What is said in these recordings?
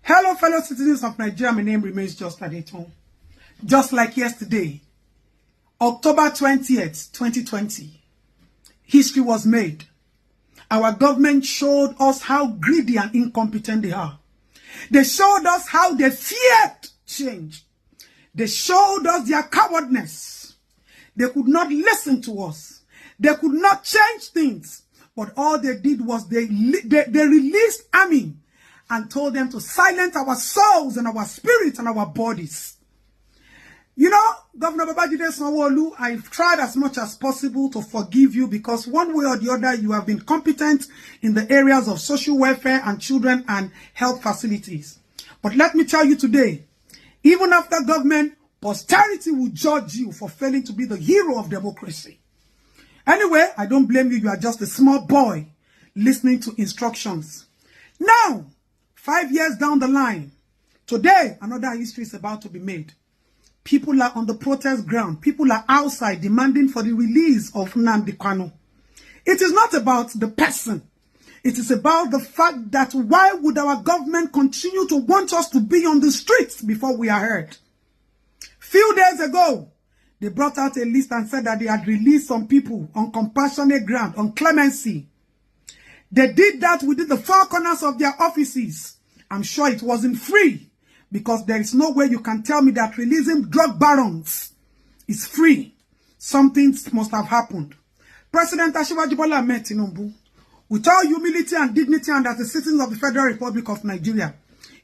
Hello, fellow citizens of Nigeria. My name remains just Adetoun. Just like yesterday, October 20th, 2020, history was made. Our government showed us how greedy and incompetent they are. They showed us how they feared change. They showed us their cowardness. They could not listen to us. They could not change things. But all they did was they released army and told them to silence our souls and our spirits and our bodies. You know, Governor Babajide Sanwo-Olu, I've tried as much as possible to forgive you because one way or the other, you have been competent in the areas of social welfare and children and health facilities. But let me tell you today, even after government, posterity will judge you for failing to be the hero of democracy. Anyway, I don't blame you. You are just a small boy listening to instructions. Now, 5 years down the line, today, another history is about to be made. People are on the protest ground. People are outside demanding for the release of Nnamdi Kanu. It is not about the person. It is about the fact that why would our government continue to want us to be on the streets before we are heard? Few days ago, they brought out a list and said that they had released some people on compassionate ground, on clemency. They did that within the four corners of their offices. I'm sure it wasn't free because there is no way you can tell me that releasing drug barons is free. Something must have happened. President Asiwaju Bola Ahmed Tinubu, with all humility and dignity and as a citizen of the Federal Republic of Nigeria,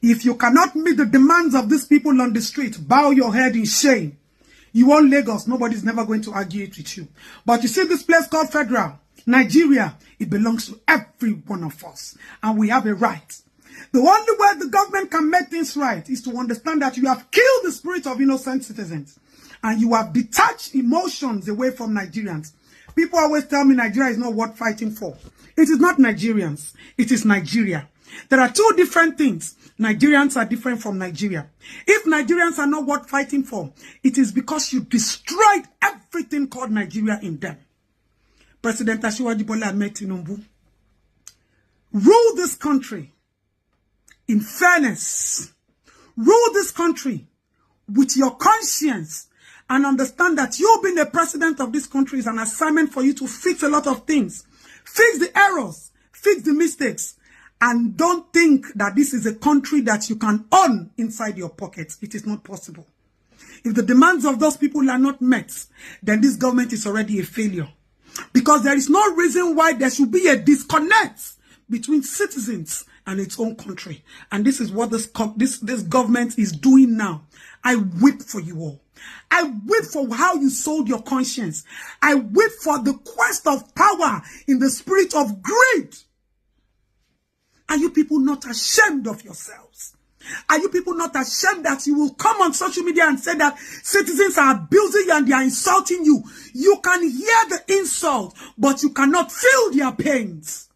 if you cannot meet the demands of these people on the street, bow your head in shame. You own Lagos, nobody's never going to argue it with you. But you see this place called Federal, Nigeria, it belongs to every one of us. And we have a right. The only way the government can make things right is to understand that you have killed the spirit of innocent citizens. And you have detached emotions away from Nigerians. People always tell me Nigeria is not worth fighting for. It is not Nigerians. It is Nigeria. There are two different things. Nigerians are different from Nigeria. If Nigerians are not worth fighting for, it is because you destroyed everything called Nigeria in them. President Asiwaju Bola Ahmed Tinubu, rule this country in fairness. Rule this country with your conscience and understand that you being the president of this country is an assignment for you to fix a lot of things. Fix the errors, fix the mistakes. And don't think that this is a country that you can own inside your pockets. It is not possible. If the demands of those people are not met, then this government is already a failure. Because there is no reason why there should be a disconnect between citizens and its own country. And this is what this government is doing now. I weep for you all. I weep for how you sold your conscience. I weep for the quest of power in the spirit of greed. Are you people not ashamed of yourselves? Are you people not ashamed that you will come on social media and say that citizens are abusing you and they are insulting you? You can hear the insult, but you cannot feel their pains.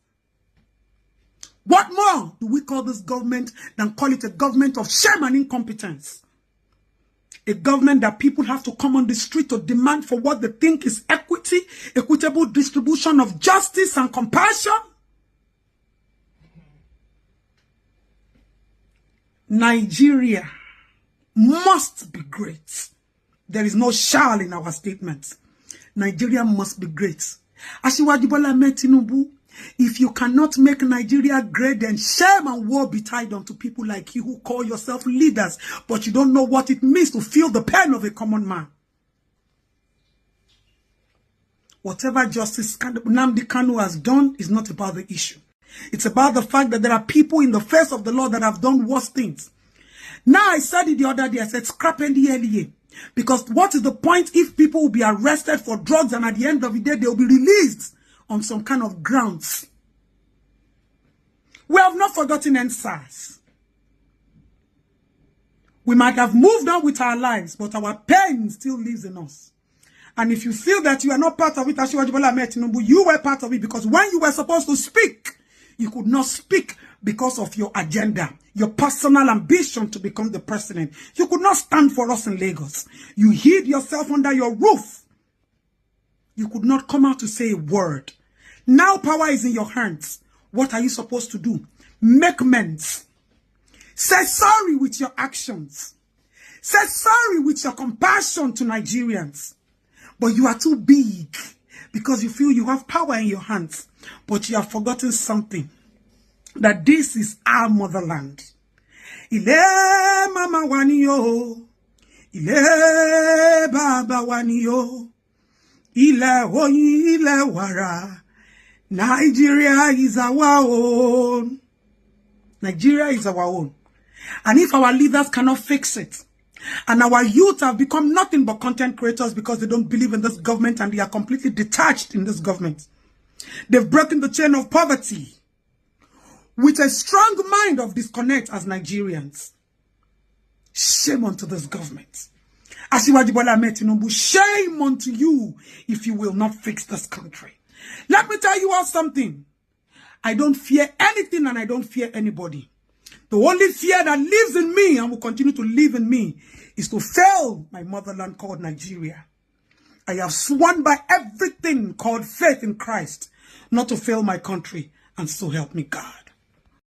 What more do we call this government than call it a government of shame and incompetence? A government that people have to come on the street to demand for what they think is equity, equitable distribution of justice and compassion? Nigeria must be great. There is no shall in our statements. Nigeria must be great. Asiwaju Bola Ahmed Tinubu, if you cannot make Nigeria great, then shame and woe betide unto people like you who call yourself leaders, but you don't know what it means to feel the pain of a common man. Whatever Justice Nnamdi Kanu has done is not about the issue. It's about the fact that there are people in the face of the law that have done worse things. Now, I said it the other day, I said scrap NDLEA. Because what is the point if people will be arrested for drugs and at the end of the day, they will be released on some kind of grounds? We have not forgotten NSAS. We might have moved on with our lives, but our pain still lives in us. And if you feel that you are not part of it, Asiwaju Bola Ahmed Tinubu, you were part of it because when you were supposed to speak, you could not speak because of your agenda, your personal ambition to become the president. You could not stand for us in Lagos. You hid yourself under your roof. You could not come out to say a word. Now power is in your hands. What are you supposed to do? Make amends. Say sorry with your actions. Say sorry with your compassion to Nigerians. But you are too big because you feel you have power in your hands. But you have forgotten something. That this is our motherland. Ile mama waniyo. Ile baba waniyo. Ile oyin, ile wara. Nigeria is our own. Nigeria is our own. And if our leaders cannot fix it, and our youth have become nothing but content creators because they don't believe in this government and they are completely detached in this government. They've broken the chain of poverty with a strong mind of disconnect as Nigerians. Shame unto this government. Asiwaju Bola Ahmed Tinubu, shame unto you if you will not fix this country. Let me tell you all something. I don't fear anything and I don't fear anybody. The only fear that lives in me and will continue to live in me is to fail my motherland called Nigeria. I have sworn by everything called faith in Christ not to fail my country, and so help me God.